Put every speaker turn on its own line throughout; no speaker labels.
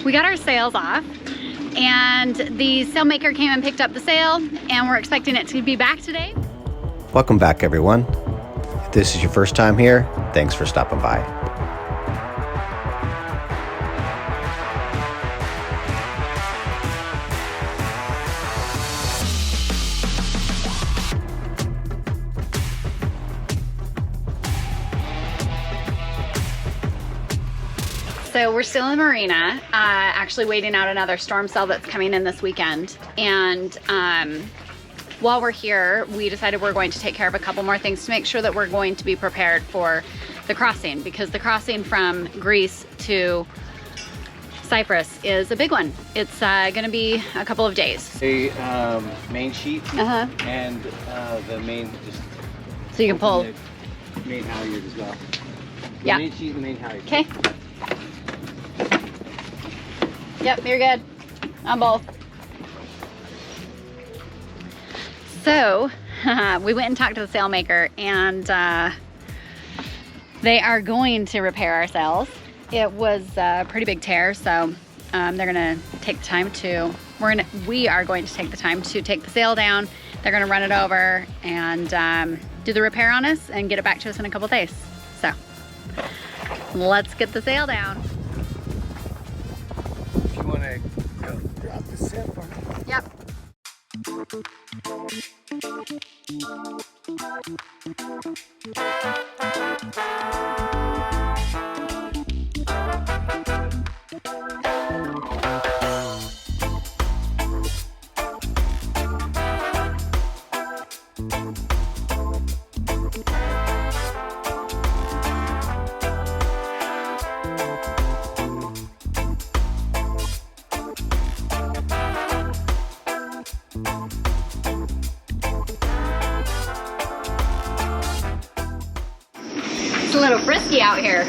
We got our sails off and the sailmaker came and picked up the sail and we're expecting it to be back today.
Welcome back, everyone. If this is your first time here, thanks for stopping by.
So we're still in the marina, actually waiting out another storm cell that's coming in this weekend. And while we're here, we decided we're going to take care of a couple more things to make sure that we're going to be prepared for the crossing, because the crossing from Greece to Cyprus is a big one. It's gonna be a couple of days.
A main sheet and the main, just
so you can pull.
The main halyard as well. The
Yeah.
main sheet and the main halyard.
Okay. Yep, you're good on both. So we went and talked to the sailmaker, and they are going to repair our sails. It was a pretty big tear, so they're gonna take the time to, we are going to take the time to take the sail down. They're gonna run it over and do the repair on us and get it back to us in a couple days. So let's get the sail down.
If you want to go drop the sail for me.
Yep. It's a little frisky out here.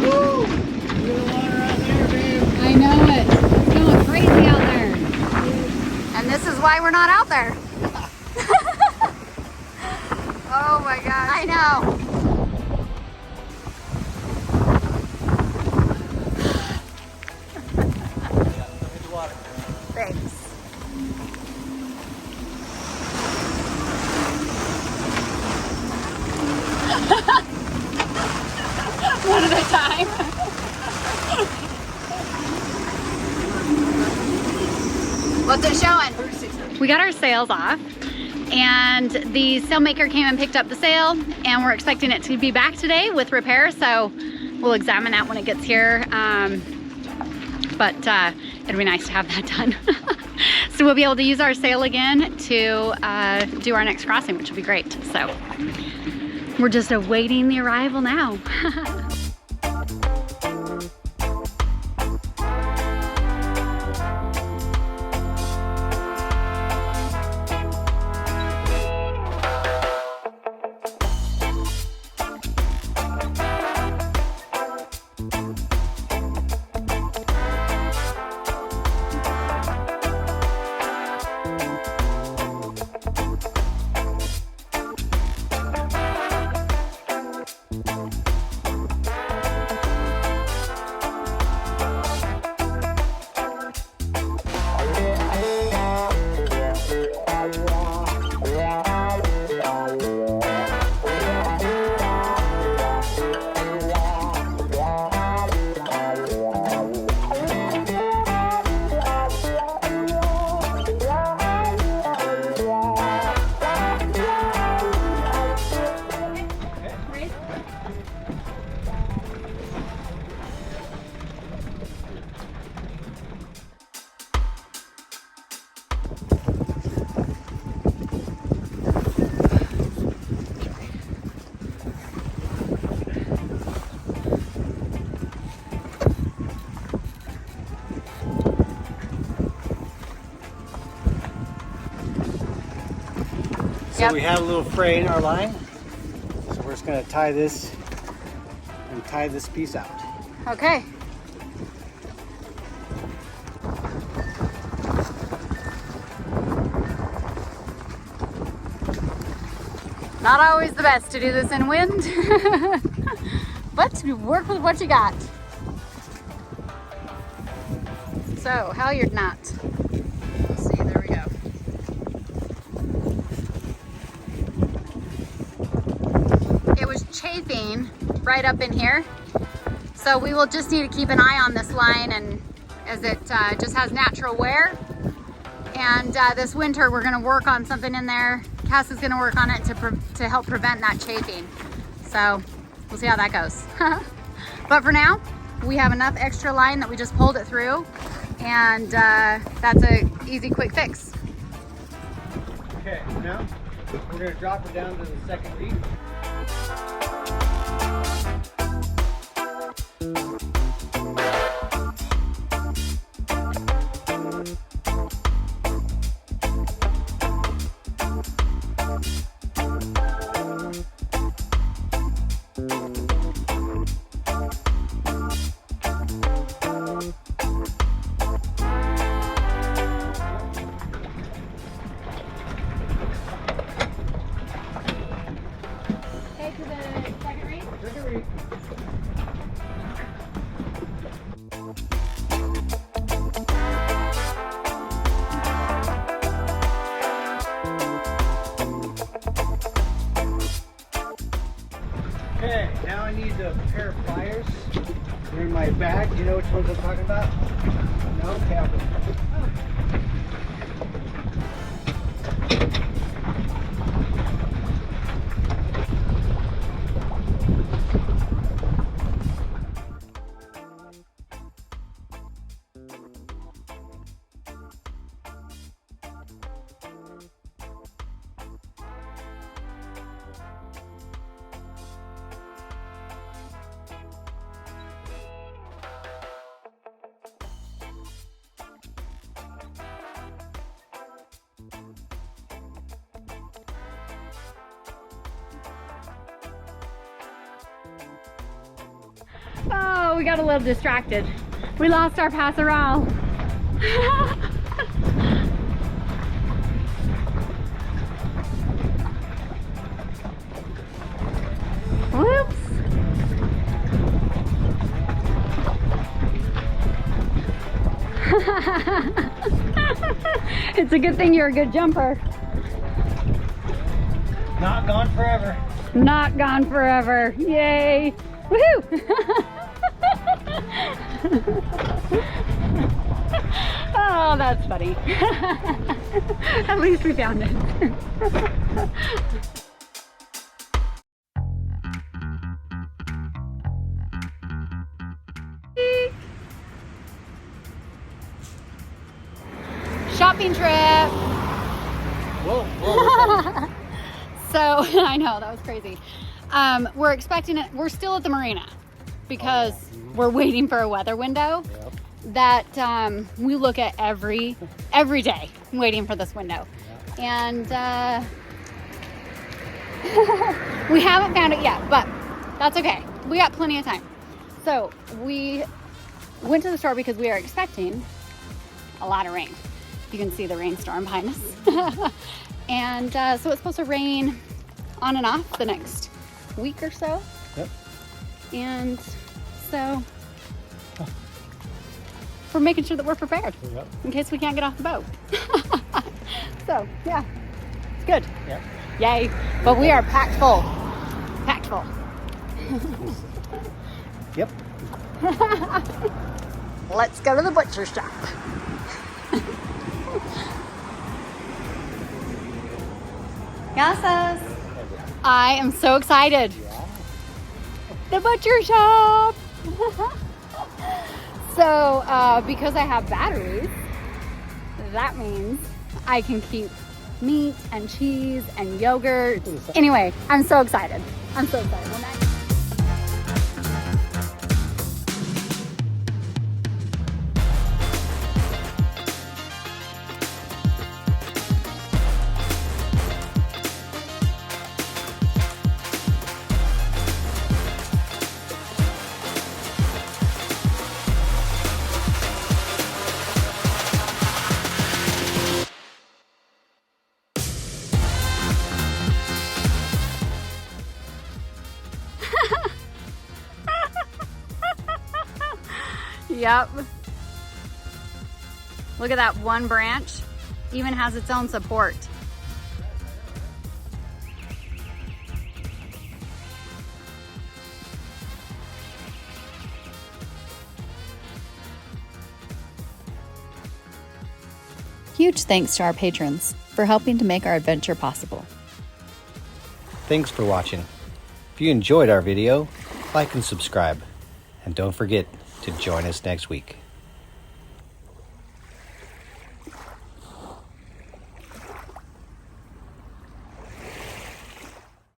Woo! I know it. It's going crazy out there. And this is why we're not out there. Oh my gosh. I know. Thanks. One at a time. What's it showing? We got our sails off and the sailmaker came and picked up the sail and we're expecting it to be back today with repair, so we'll examine that when it gets here. But it'd be nice to have that done. So we'll be able to use our sail again to do our next crossing, which will be great. So we're just awaiting the arrival now.
So we had a little fray in our line, so we're just going to tie this piece out.
Okay. Not always the best to do this in wind, You work with what you got. So, halyard knot. Let's see, there we go. It was chafing right up in here. So we will just need to keep an eye on this line, and as it just has natural wear. And this winter we're gonna work on something in there. Cass is gonna work on it to help prevent that chafing. So we'll see how that goes. But for now, we have enough extra line that we just pulled it through, and that's a easy, quick fix.
Okay, now we're gonna drop it down to the second reef. Okay, now I need a pair of pliers. They're in my bag. Do you know which ones I'm talking about? No? Okay, I'll go.
Oh, we got a little distracted. We lost our passerelle. Whoops. It's a good thing you're a good jumper.
Not gone forever.
Not gone forever. Yay. Woohoo! Oh, that's funny. At least we found it. Shopping trip.
Whoa, whoa.
So, I know, that was crazy. We're expecting it, we're still at the marina because we're waiting for a weather window that we look at every day, waiting for this window. And we haven't found it yet, but that's okay. We got plenty of time. So we went to the store because we are expecting a lot of rain. You can see the rainstorm behind us. And so it's supposed to rain on and off the next week or so.
Yep.
And so we're making sure that we're prepared in case we can't get off the boat. So yeah, it's good.
Yep.
Yay. But we are packed full. Packed full.
Yep.
Let's go to the butcher shop. Gracias. I am so excited. The butcher shop. So because I have batteries, that means I can keep meat and cheese and yogurt. Anyway, I'm so excited. I'm so excited. Yep. Look at that one branch. Even has its own support. Huge thanks to our patrons for helping to make our adventure possible.
Thanks for watching. If you enjoyed our video, like and subscribe. And don't forget to join us next week.